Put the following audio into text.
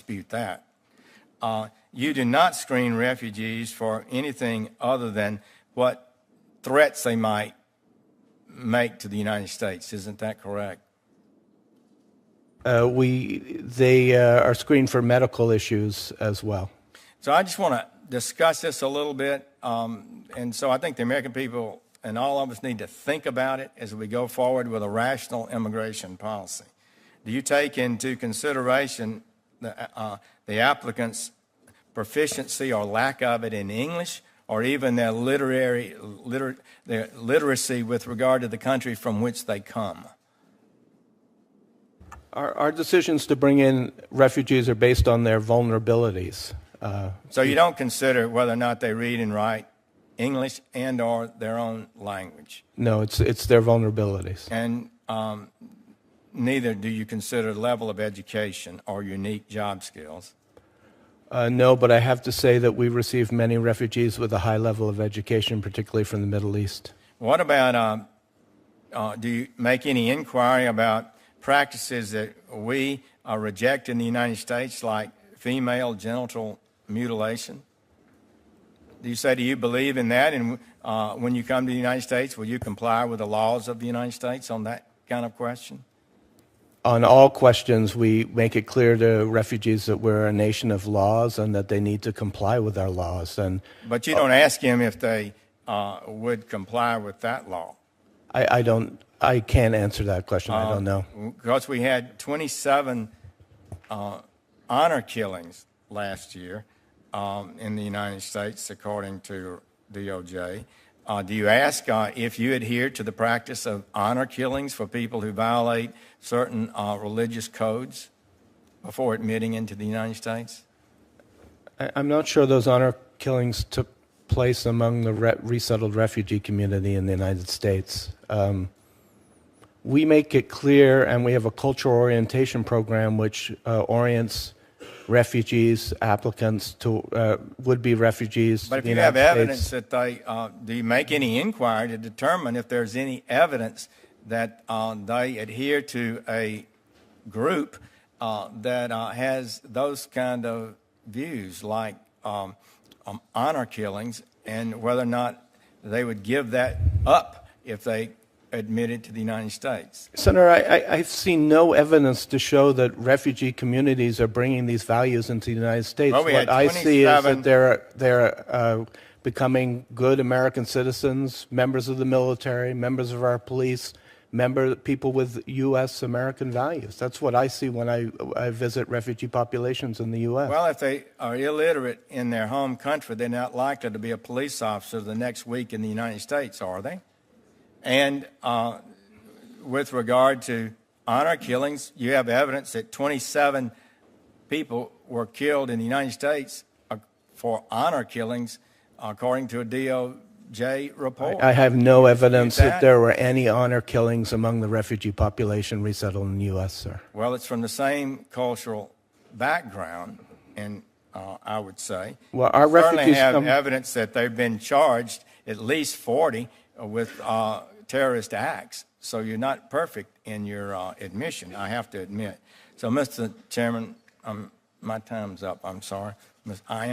dispute that. You do not screen refugees for anything other than what threats they might make to the United States. Isn't that correct? They are screened for medical issues as well. So I just want to discuss this a little bit. And so I think the American people and all of us need to think about it as we go forward with a rational immigration policy. Do you take into consideration the applicants' proficiency or lack of it in English, or even their literacy with regard to the country from which they come? Our decisions to bring in refugees are based on their vulnerabilities. So you don't consider whether or not they read and write English and or their own language? No, it's their vulnerabilities. And neither do you consider level of education or unique job skills? No, but I have to say that we receive many refugees with a high level of education, particularly from the Middle East. What about, do you make any inquiry about practices that we reject in the United States, like female genital mutilation? Do you say, do you believe in that? And when you come to the United States, will you comply with the laws of the United States on that kind of question? On all questions, we make it clear to refugees that we're a nation of laws and that they need to comply with our laws. But you don't ask them if they would comply with that law. I can't answer that question. I don't know. Because we had 27 honor killings last year in the United States, according to DOJ. Do you ask if you adhere to the practice of honor killings for people who violate certain religious codes before admitting into the United States? I'm not sure those honor killings took place among the resettled refugee community in the United States. We make it clear, and we have a cultural orientation program which orients refugees, applicants to would-be refugees. But if you have evidence that they, do you make any inquiry to determine if there's any evidence that they adhere to a group that has those kind of views, like honor killings, and whether or not they would give that up if they admitted to the United States? Senator, I've seen no evidence to show that refugee communities are bringing these values into the United States. Well, what I see is that they're becoming good American citizens, members of the military, members of our police, people with U.S. American values. That's what I see when I visit refugee populations in the U.S. Well, if they are illiterate in their home country, they're not likely to be a police officer the next week in the United States, are they? And with regard to honor killings, you have evidence that 27 people were killed in the United States for honor killings, according to a DOJ report. I have no evidence that there were any honor killings among the refugee population resettled in the U.S., sir. Well, it's from the same cultural background, and I would say. Well, our certainly refugees have evidence that they've been charged, at least 40, with terrorist acts. So you're not perfect in your admission, I have to admit. So, Mr. Chairman, my time's up. I'm sorry. I am